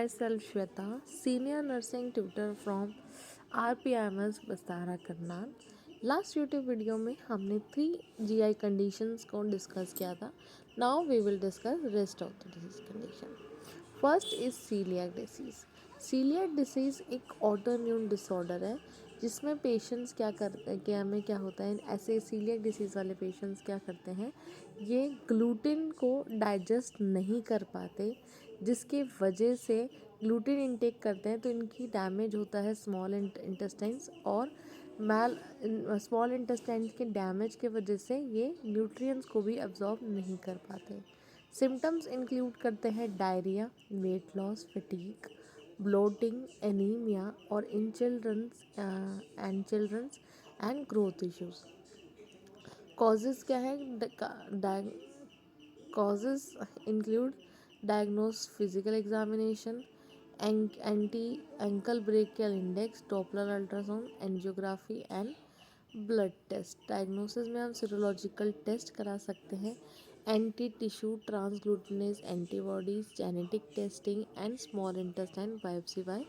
myself Shweta, senior nursing tutor from RPMS Bastara Karnal. Last YouTube video में हमने 3 GI conditions को discuss किया था। Now we will discuss rest of the disease condition. First is celiac disease. Celiac disease एक autoimmune disorder है जिसमें patients क्या होता है, ऐसे सीलियाक डिसीज़ वाले पेशेंट्स क्या करते हैं, ये ग्लूटेन को डाइजेस्ट नहीं कर पाते, जिसकी वजह से ग्लूटेन इंटेक करते हैं तो इनकी डैमेज होता है स्मॉल इंटेस्टाइन्स, और स्मॉल इंटेस्टाइन्स के डैमेज के वजह से ये न्यूट्रिएंट्स को भी अब्जॉर्ब नहीं कर पाते। सिम्टम्स इंक्लूड करते हैं diarrhoea, weight loss, fatigue, bloating, anaemia और in childrens and growth issues. Causes क्या है? Causes include diagnosed physical examination, anti-ankle brachial index, Doppler ultrasound, angiography and blood test. Diagnosis में हम सीरोलॉजिकल टेस्ट करा सकते हैं, anti tissue transglutaminase antibodies, genetic testing and small intestine biopsy by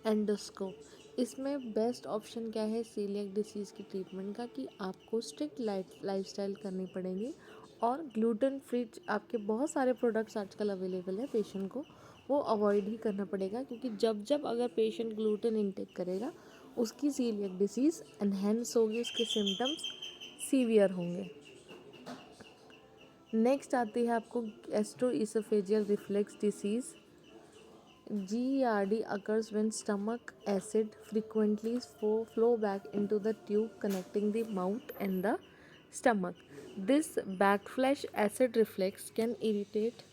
endoscope. इसमें best option क्या है coeliac disease की treatment का, कि आपको स्ट्रिक्ट लाइफस्टाइल करनी पड़ेगी और ग्लूटेन फ्री आपके बहुत सारे प्रोडक्ट्स आजकल अवेलेबल है, पेशेंट को वो अवॉइड ही करना पड़ेगा, क्योंकि जब अगर पेशेंट ग्लूटेन इंटेक करेगा उसकी सीलियक डिसीज़ एनहेंस होगी, उसके सिम्टम्स सीवियर होंगे। नेक्स्ट आती है आपको gastro-oesophageal reflex disease. GERD occurs when stomach acid frequently flow back into the tube connecting the mouth and the stomach. This backflash acid reflex can irritate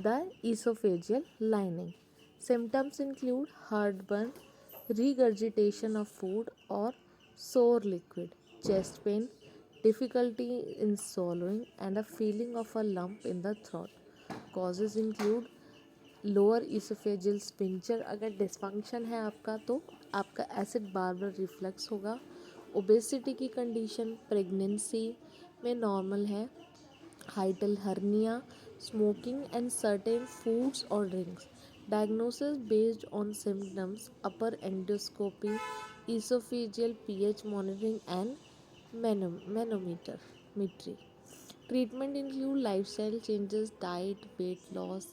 the esophageal lining. Symptoms include heartburn, regurgitation of food or sour liquid, chest pain, difficulty in swallowing, and a feeling of a lump in the throat. Causes include lower oesophageal sphincter, अगर dysfunction है आपका तो आपका acid बार बार reflux होगा। Obesity की condition pregnancy में नॉर्मल है। Hiatal hernia, smoking and certain foods और drinks. Diagnosis based on symptoms, upper endoscopy, oesophageal pH monitoring and manometry. Treatment include lifestyle changes, diet, weight loss,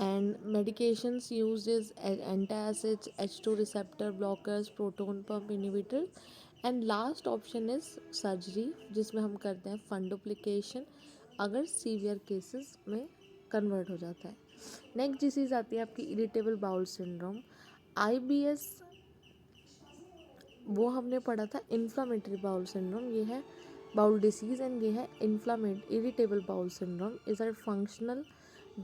and medications used is antacids, H2 receptor blockers, proton pump inhibitors, and last option is surgery, जिसमें हम करते हैं fundoplication अगर severe cases में convert हो जाता है। Next disease आती है आपकी इरिटेबल बाउल सिंड्रोम। IBS वो हमने पढ़ा था इन्फ्लामेटरी बाउल सिंड्रोम, ये है बाउल डिसीज़, एंड ये है irritable bowel syndrome is a functional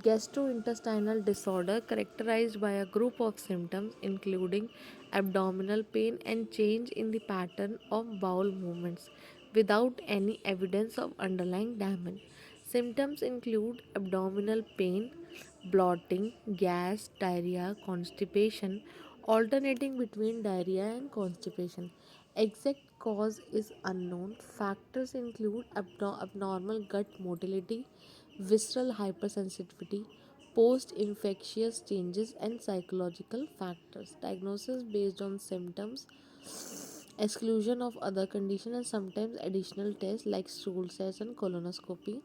gastrointestinal disorder characterized by a group of symptoms including abdominal pain and change in the pattern of bowel movements without any evidence of underlying damage. Symptoms include abdominal pain, bloating, gas, diarrhea, constipation, alternating between diarrhea and constipation. Exact cause is unknown. Factors include abnormal gut motility, visceral hypersensitivity, post infectious changes, and psychological factors. Diagnosis based on symptoms, exclusion of other conditions, and sometimes additional tests like stool tests and colonoscopy.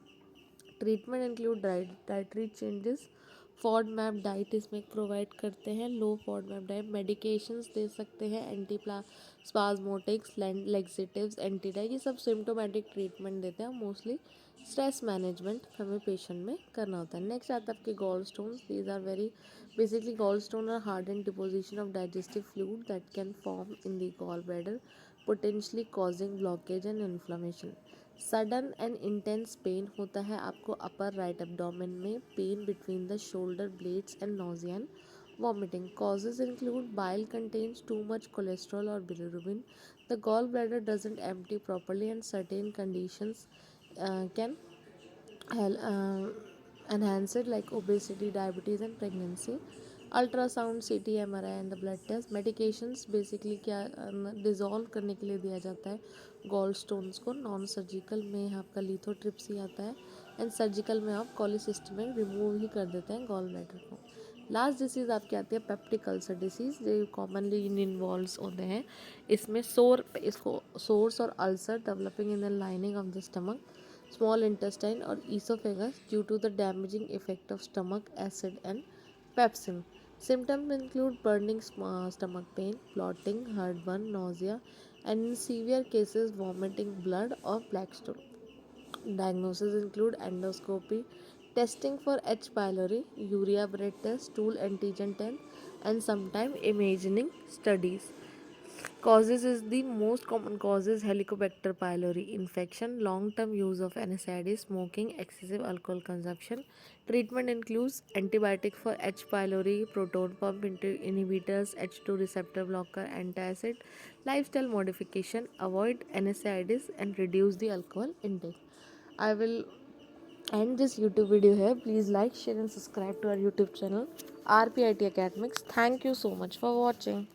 Treatment include dietary changes, FODMAP diet इसमें provide करते हैं, low FODMAP diet, medications दे सकते हैं, anti स्पाज्मोटिक्स, laxatives, एंटीडाइट, ये सब symptomatic treatment देते हैं। मोस्टली स्ट्रेस मैनेजमेंट हमें पेशेंट में करना होता है। नेक्स्ट आता है आपके gallstones. These are very basically gallstone are hard and deposition of digestive fluid that can form in the gallbladder, potentially causing blockage and inflammation. Sudden and intense pain होता है आपको upper right abdomen में, pain between the shoulder blades and nausea एंड vomiting. Causes include bile contains too much cholesterol or bilirubin, the gallbladder doesn't empty properly, and certain conditions can enhance it like obesity, diabetes and pregnancy. Ultrasound, CT, MRI and the blood test. Medications basically क्या dissolve करने के लिए दिया जाता है gall stones को। Non surgical में आपका लिथोट्रिप्सी आता है, एंड सर्जिकल में आप कॉलिसिस्टमी रिमूव ही कर देते हैं गॉल ब्लैडर को। लास्ट डिसीज़ आपकी आती है पेप्टिक अल्सर डिसीज़, जो कॉमनली इन्वॉल्व्स होते हैं। इसमें इसको सोर्स और ulcer developing in the lining of the stomach, small intestine और oesophagus due to the damaging effect of stomach acid and pepsin. Symptoms include burning stomach pain, bloating, heartburn, nausea, and in severe cases, vomiting blood or black stool. Diagnoses include endoscopy, testing for H. pylori, urea breath test, stool antigen test, and sometimes imaging studies. Causes is the most common causes Helicobacter pylori infection, long-term use of NSAIDs, smoking, excessive alcohol consumption. Treatment includes antibiotic for H. pylori, proton pump inhibitors, H2 receptor blocker, antacid, lifestyle modification, avoid NSAIDs and reduce the alcohol intake. I will end this YouTube video here. Please like, share and subscribe to our YouTube channel RPIT Academics. Thank you so much for watching.